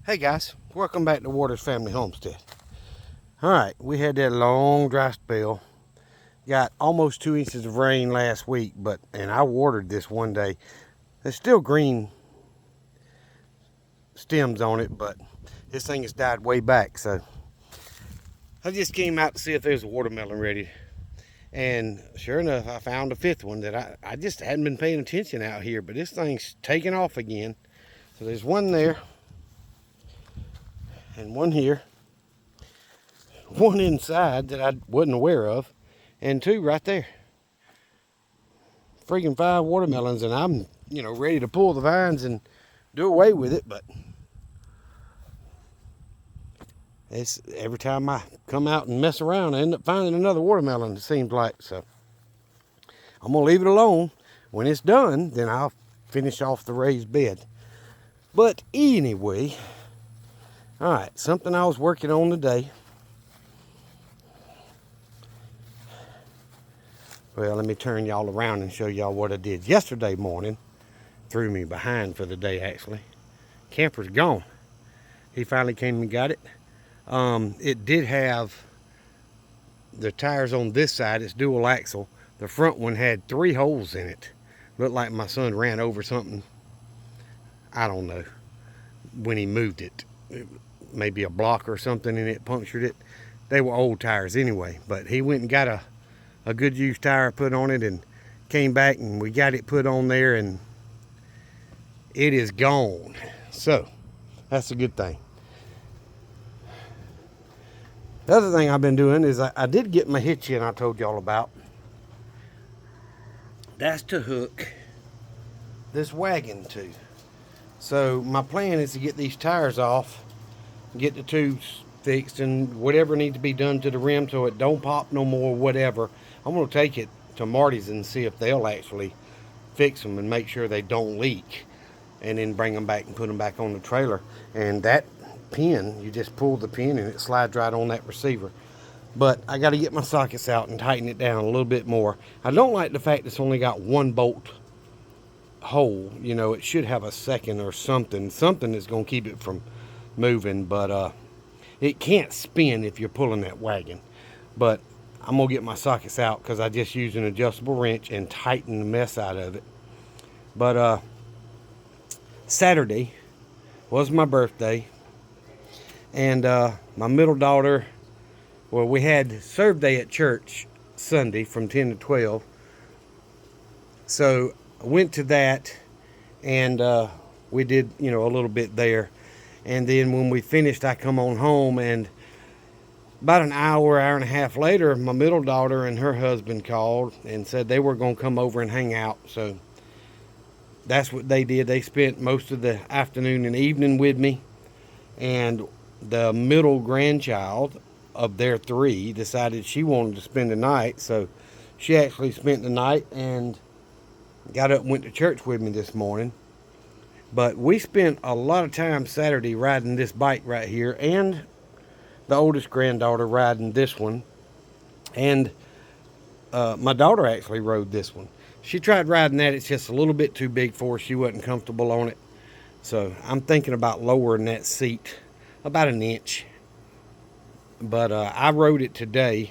Hey guys, welcome back to Waters Family Homestead. Alright, we had that long dry spell. Got almost 2 inches of rain last week, and I watered this one day. There's still green stems on it, but this thing has died way back, so I just came out to see if there's a watermelon ready. And sure enough, I found a fifth one that I just hadn't been paying attention out here, but this thing's taking off again. So there's one there, and one here, one inside that I wasn't aware of, and two right there. Freaking 5 watermelons, and I'm, ready to pull the vines and do away with it, but it's every time I come out and mess around, I end up finding another watermelon, it seems like. So I'm gonna leave it alone. When it's done, then I'll finish off the raised bed. But anyway, all right, something I was working on today. Well, let me turn y'all around and show y'all what I did yesterday morning. Threw me behind for the day, actually. Camper's gone. He finally came and got it. It did have the tires on this side. It's dual axle. The front one had 3 holes in it. Looked like my son ran over something. I don't know. When he moved it, maybe a block or something, and it punctured it. They were old tires anyway, but he went and got a good used tire put on it and came back, and we got it put on there, and it is gone. So that's a good thing. The other thing I've been doing is I did get my hitch in I told y'all about. That's to hook this wagon to. So my plan is to get these tires off, get the tubes fixed, and whatever needs to be done to the rim so it don't pop no more, whatever. I'm going to take it to Marty's and see if they'll actually fix them and make sure they don't leak, and then bring them back and put them back on the trailer. And that pin, you just pull the pin and it slides right on that receiver. But I got to get my sockets out and tighten it down a little bit more. I don't like the fact it's only got 1 bolt hole. It should have a second or something that's going to keep it from moving, but it can't spin if you're pulling that wagon. But I'm gonna get my sockets out because I just used an adjustable wrench and tightened the mess out of it. But Saturday was my birthday, and my middle daughter, well, we had serve day at church Sunday from 10 to 12. So I went to that, and we did, a little bit there. And then when we finished, I come on home, and about an hour and a half later, my middle daughter and her husband called and said they were going to come over and hang out. So that's what they did. They spent most of the afternoon and evening with me. And the middle grandchild of their 3 decided she wanted to spend the night. So she actually spent the night and got up and went to church with me this morning. But we spent a lot of time Saturday riding this bike right here, and the oldest granddaughter riding this one. And my daughter actually rode this one. She tried riding that. It's just a little bit too big for her. She wasn't comfortable on it. So I'm thinking about lowering that seat about 1 inch. But I rode it today.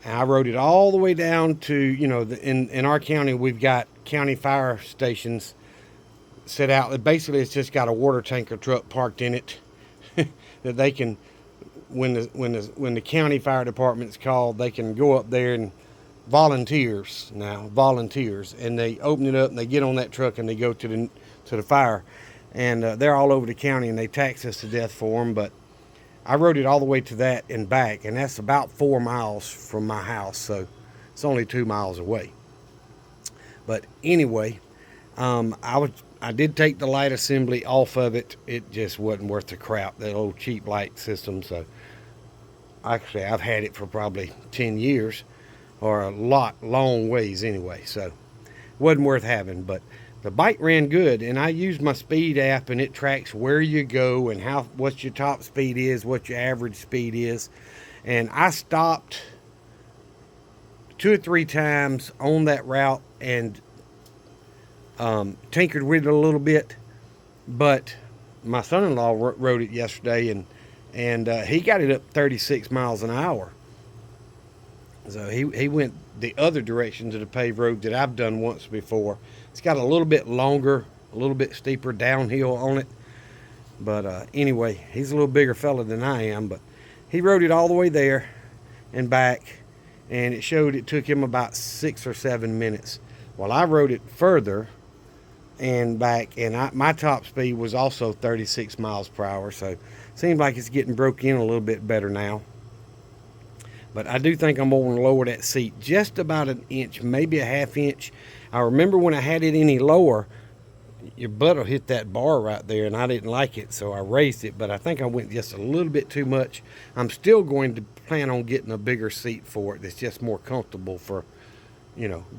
And I rode it all the way down to, in our county, we've got county fire stations set out. Basically, it's just got a water tanker truck parked in it that they can, when the county fire department's called, they can go up there, and volunteers, and they open it up and they get on that truck and they go to the fire, and they're all over the county, and they tax us to death for them. But I rode it all the way to that and back, and that's about 4 miles from my house, so it's only 2 miles away. But anyway, I did take the light assembly off of it. It just wasn't worth the crap, that old cheap light system. So actually, I've had it for probably 10 years, or a long ways anyway. So it wasn't worth having. But the bike ran good, and I used my speed app, and it tracks where you go and what your top speed is, what your average speed is. And I stopped 2 or 3 times on that route and tinkered with it a little bit, but my son-in-law rode it yesterday, and he got it up 36 miles an hour. So he went the other direction to the paved road that I've done once before. It's got a little bit longer, a little bit steeper downhill on it. But anyway, he's a little bigger fella than I am. But he rode it all the way there and back, and it showed it took him about 6 or 7 minutes. Well, I rode it further and back, and my top speed was also 36 miles per hour. So it seems like it's getting broke in a little bit better now. But I do think I'm going to lower that seat just about an inch, maybe a half inch. I remember when I had it any lower, your butt will hit that bar right there, and I didn't like it, so I raised it. But I think I went just a little bit too much. I'm still going to plan on getting a bigger seat for it that's just more comfortable for,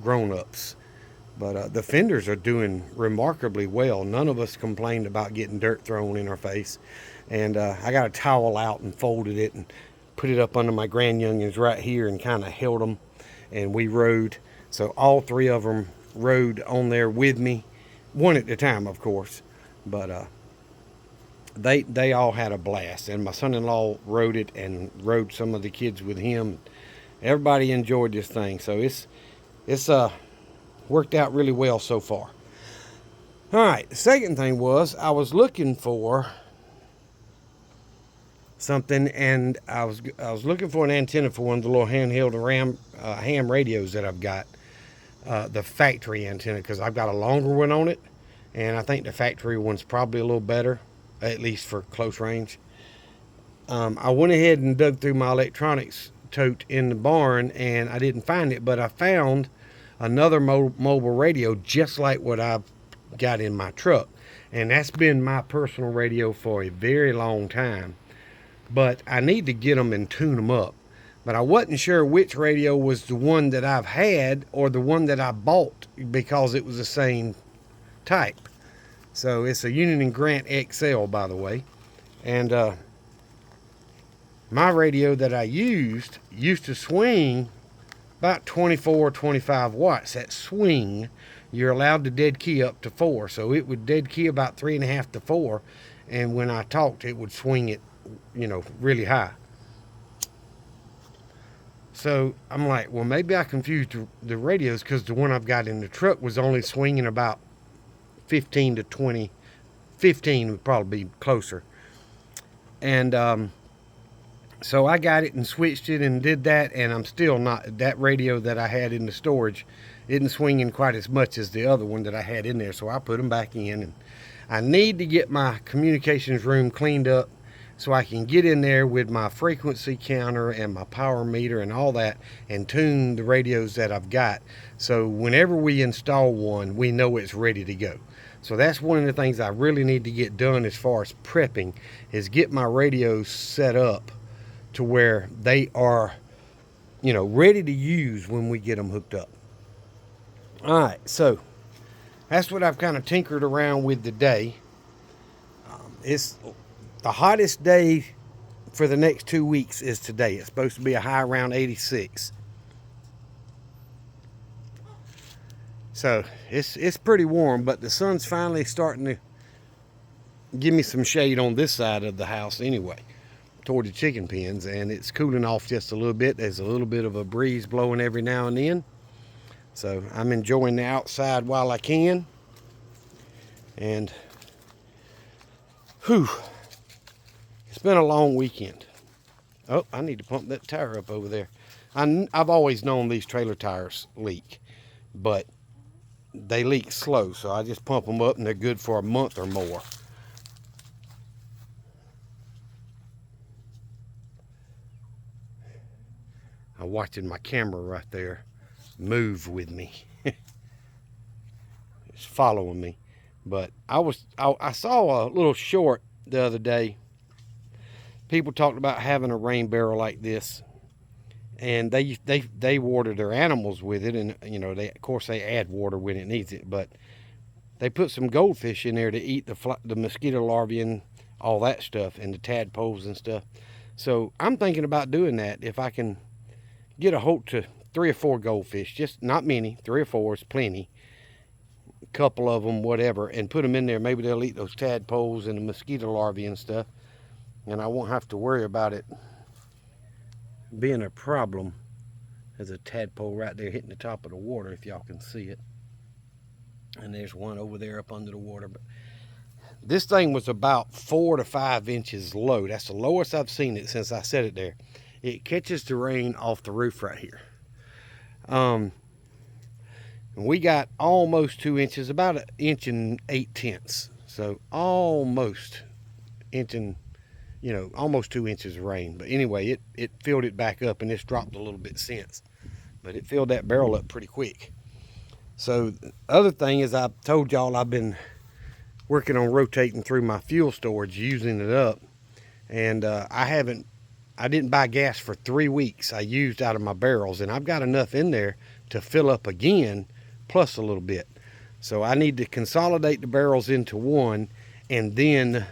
grown-ups. But the fenders are doing remarkably well. None of us complained about getting dirt thrown in our face. And I got a towel out and folded it and put it up under my grandyoungins right here and kind of held them, and we rode. So all three of them rode on there with me, one at a time, of course. But they all had a blast, and my son-in-law rode it and rode some of the kids with him. Everybody enjoyed this thing, so it's worked out really well so far. All right, the second thing was I was looking for something, and I was looking for an antenna for one of the little handheld ham radios that I've got, the factory antenna, because I've got a longer one on it, and I think the factory one's probably a little better, at least for close range. I went ahead and dug through my electronics tote in the barn, and I didn't find it, but I found another mobile radio just like what I've got in my truck, and that's been my personal radio for a very long time. But I need to get them and tune them up. But I wasn't sure which radio was the one that I've had or the one that I bought, because it was the same type. So it's a Union & Grant XL, by the way. And my radio that I used to swing about 24 or 25 watts. That swing, you're allowed to dead key up to 4. So it would dead key about 3.5 to 4. And when I talked, it would swing it, really high. So I'm like, well, maybe I confused the radios, because the one I've got in the truck was only swinging about 15 to 20. 15 would probably be closer. And so I got it and switched it and did that, and I'm still not, that radio that I had in the storage isn't swinging quite as much as the other one that I had in there. So I put them back in, and I need to get my communications room cleaned up so I can get in there with my frequency counter and my power meter and all that, and tune the radios that I've got, so whenever we install one, we know it's ready to go. So that's one of the things I really need to get done as far as prepping, is get my radios set up to where they are, ready to use when we get them hooked up. All right, so that's what I've kind of tinkered around with today. It's the hottest day for the next 2 weeks is today. It's supposed to be a high around 86. So it's pretty warm, but the sun's finally starting to give me some shade on this side of the house anyway, toward the chicken pens, and it's cooling off just a little bit. There's a little bit of a breeze blowing every now and then. So I'm enjoying the outside while I can. And whew, it's been a long weekend. Oh, I need to pump that tire up over there. I've always known these trailer tires leak, but they leak slow, so I just pump them up, and they're good for a month or more. I'm watching my camera right there move with me. It's following me. But I saw a little short the other day. People talked about having a rain barrel like this, and they water their animals with it, and of course they add water when it needs it, but they put some goldfish in there to eat the mosquito larvae and all that stuff, and the tadpoles and stuff. So I'm thinking about doing that. If I can get a hold to 3 or 4 goldfish, just not many, 3 or 4 is plenty. couple of them, whatever, and put them in there. Maybe they'll eat those tadpoles and the mosquito larvae and stuff, and I won't have to worry about it being a problem. There's a tadpole right there hitting the top of the water, if y'all can see it. And there's one over there up under the water. But this thing was about 4 to 5 inches low. That's the lowest I've seen it since I set it there. It catches the rain off the roof right here. And we got almost 2 inches, about 1 inch and 8/10. So almost inch and, almost 2 inches of rain. But anyway, it filled it back up, and it's dropped a little bit since. But it filled that barrel up pretty quick. So the other thing is, I told y'all I've been working on rotating through my fuel storage, using it up. And I didn't buy gas for 3 weeks. I used out of my barrels, and I've got enough in there to fill up again, plus a little bit. So I need to consolidate the barrels into one, and then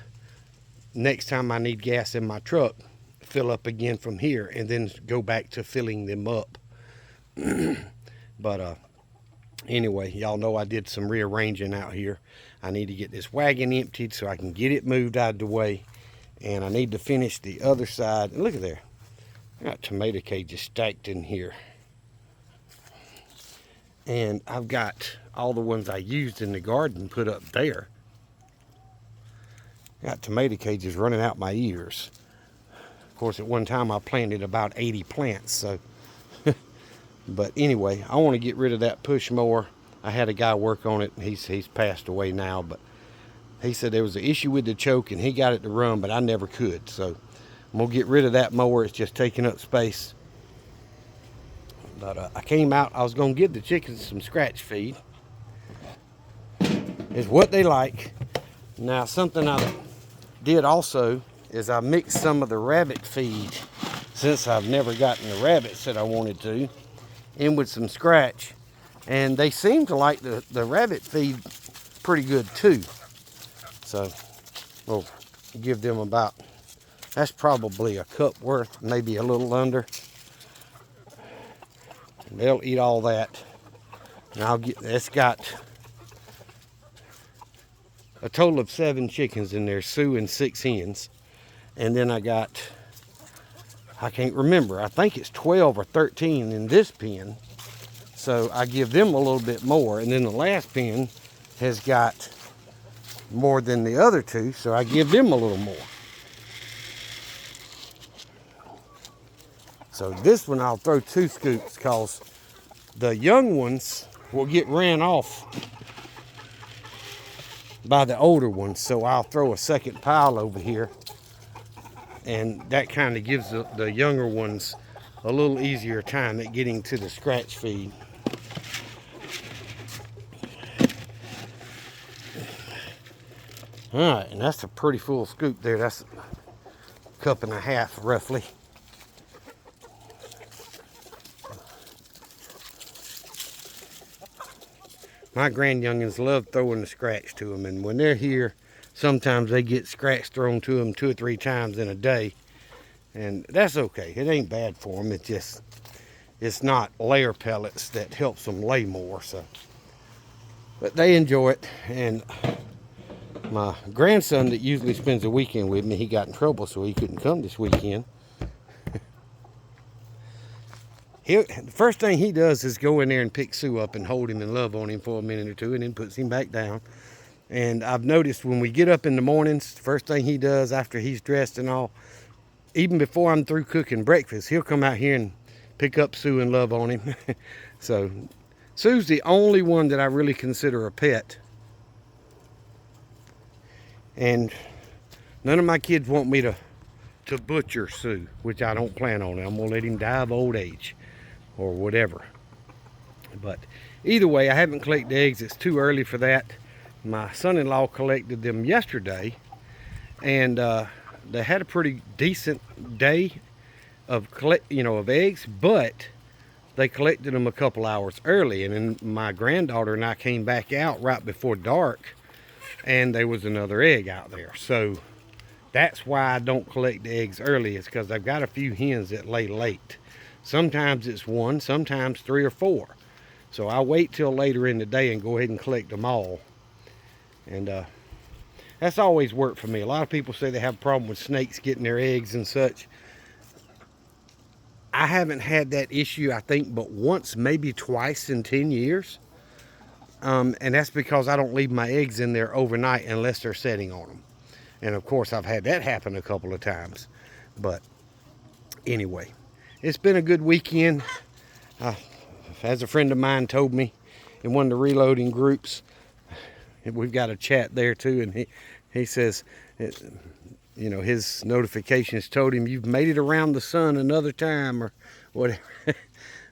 next time I need gas in my truck, fill up again from here, and then go back to filling them up. But anyway, y'all know I did some rearranging out here. I need to get this wagon emptied so I can get it moved out of the way. And I need to finish the other side. And look at there. I got tomato cages stacked in here. And I've got all the ones I used in the garden put up there. Got tomato cages running out my ears. Of course, at one time I planted about 80 plants. So, but anyway, I want to get rid of that push mower. I had a guy work on it. He's passed away now, but he said there was an issue with the choke, and he got it to run, but I never could. So I'm gonna get rid of that mower. It's just taking up space. But I came out. I was gonna give the chickens some scratch feed. It's what they like. Now, something I did also is I mixed some of the rabbit feed, since I've never gotten the rabbits that I wanted to, in with some scratch, and they seem to like the rabbit feed pretty good too. So we'll give them about, that's probably a cup worth, maybe a little under. They'll eat all that. And it's got a total of 7 chickens in there, Sue, and 6 hens. And then I can't remember, I think it's 12 or 13 in this pen. So I give them a little bit more. And then the last pen has got more than the other 2, so I give them a little more. So this one I'll throw 2 scoops, because the young ones will get ran off by the older ones. So I'll throw a second pile over here, and that kind of gives the younger ones a little easier time at getting to the scratch feed. All right, and that's a pretty full scoop there. That's a cup and a half, roughly. My grandyoungins love throwing the scratch to them, and when they're here, sometimes they get scratch thrown to them 2 or 3 times in a day, and that's okay. It ain't bad for them. It's not layer pellets that helps them lay more. So, but they enjoy it. And my grandson that usually spends the weekend with me, he got in trouble, so he couldn't come this weekend. The first thing he does is go in there and pick Sue up and hold him and love on him for a minute or two, and then puts him back down. And I've noticed when we get up in the mornings, the first thing he does after he's dressed and all, even before I'm through cooking breakfast, he'll come out here and pick up Sue and love on him. So Sue's the only one that I really consider a pet. And none of my kids want me to butcher Sue, which I don't plan on. I'm gonna let him die of old age or whatever. But either way, I haven't collected eggs. It's too early for that. My son-in-law collected them yesterday, and they had a pretty decent day of eggs, but they collected them a couple hours early, and then my granddaughter and I came back out right before dark, and there was another egg out there. So that's why I don't collect the eggs early, is because I've got a few hens that lay late. Sometimes it's 1, sometimes 3 or 4. So I wait till later in the day and go ahead and collect them all. And that's always worked for me. A lot of people say they have a problem with snakes getting their eggs and such. I haven't had that issue, I think, but once, maybe twice in 10 years. And that's because I don't leave my eggs in there overnight unless they're setting on them. And of course, I've had that happen a couple of times. But anyway, it's been a good weekend. As a friend of mine told me in one of the reloading groups, we've got a chat there too, and he says, you know, his notifications told him, you've made it around the sun another time or whatever.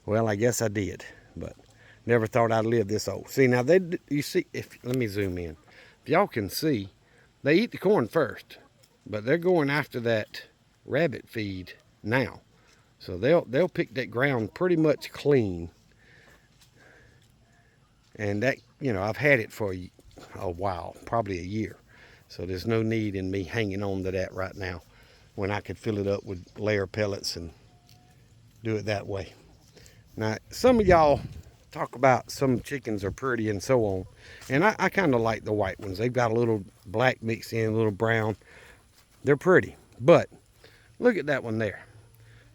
Well, I guess I did, but never thought I'd live this old. See, now you see, let me zoom in. If y'all can see, they eat the corn first, but they're going after that rabbit feed now. So they'll pick that ground pretty much clean. And that, you know, I've had it for a while, probably a year. So there's no need in me hanging on to that right now when I could fill it up with layer pellets and do it that way. Now, some of y'all talk about some chickens are pretty and so on. And I kind of like the white ones. They've got a little black mixed in, a little brown. They're pretty. But look at that one there.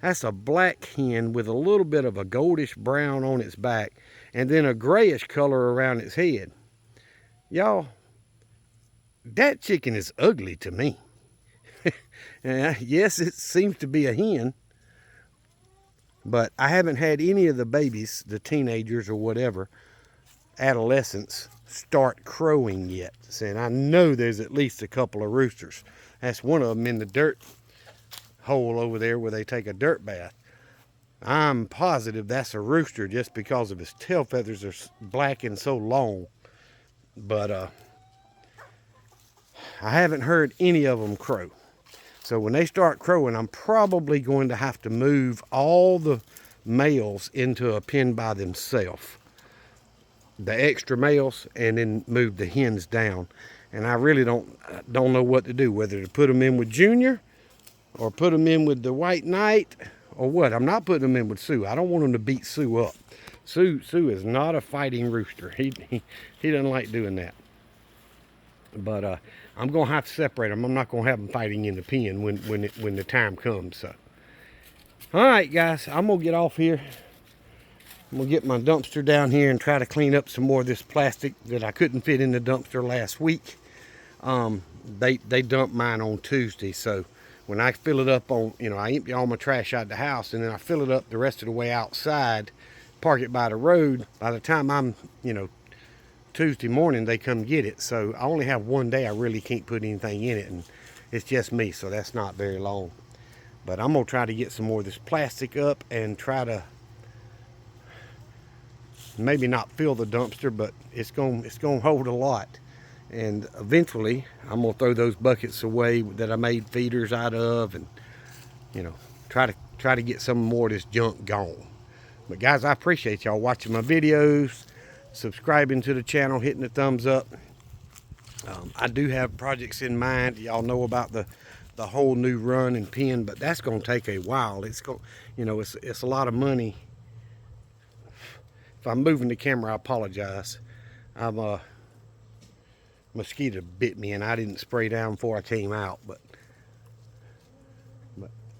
That's a black hen with a little bit of a goldish brown on its back and then a grayish color around its head. Y'all, that chicken is ugly to me. Yes, it seems to be a hen, but I haven't had any of the babies, the teenagers or whatever, adolescents, start crowing yet. And I know there's at least a couple of roosters. That's one of them in the dirt hole over there where they take a dirt bath. I'm positive that's a rooster just because of his tail feathers are black and so long. But I haven't heard any of them crow. So when they start crowing, I'm probably going to have to move all the males into a pen by themselves, the extra males, and then move the hens down. And I really don't know what to do, whether to put them in with Junior or put them in with the White Knight or what. I'm not putting them in with Sue. I don't want them to beat Sue up. Sue is not a fighting rooster. He doesn't like doing that. But I'm gonna have to separate them. I'm not gonna have them fighting in the pen when the time comes. So, all right, guys, I'm gonna get off here. I'm gonna get my dumpster down here and try to clean up some more of this plastic that I couldn't fit in the dumpster last week. They dumped mine on Tuesday, so when I fill it up on, you know, I empty all my trash out the house and then I fill it up the rest of the way outside, park it by the road. By the time I'm, you know, Tuesday morning, they come get it. So I only have one day I really can't put anything in it, and it's just me, so that's not very long. But I'm gonna try to get some more of this plastic up and try to maybe not fill the dumpster, but it's gonna hold a lot. And eventually I'm gonna throw those buckets away that I made feeders out of, and, you know, try to get some more of this junk gone. But guys, I appreciate y'all watching my videos, subscribing to the channel, hitting the thumbs up. I do have projects in mind. Y'all know about the whole new run and pen, but that's gonna take a while. It's a lot of money. If I'm moving the camera, I apologize. Mosquito bit me and I didn't spray down before I came out, but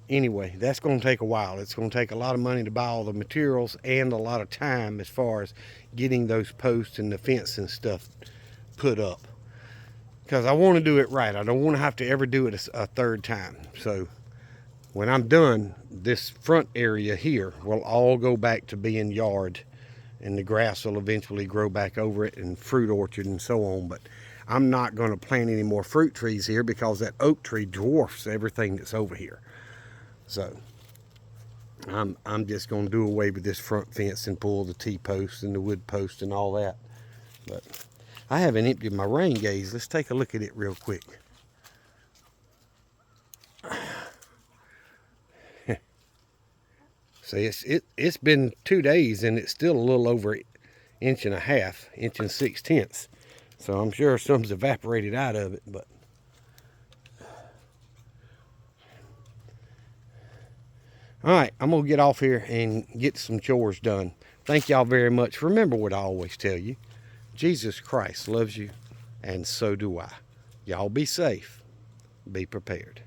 anyway, that's going to take a while. It's going to take a lot of money to buy all the materials and a lot of time as far as getting those posts and the fence and stuff put up, because I want to do it right. I don't want to have to ever do it a third time. So when I'm done, this front area here will all go back to being yard, and the grass will eventually grow back over it, and fruit orchard and so on. But I'm not going to plant any more fruit trees here because that oak tree dwarfs everything that's over here. So I'm just going to do away with this front fence and pull the T-posts and the wood post and all that. But I haven't emptied my rain gauge. Let's take a look at it real quick. See, it's been 2 days and it's still a little over 1.5 inches, 1 6/10. So I'm sure some's evaporated out of it, but all right, I'm gonna get off here and get some chores done. Thank y'all very much. Remember what I always tell you. Jesus Christ loves you, and so do I. Y'all be safe. Be prepared.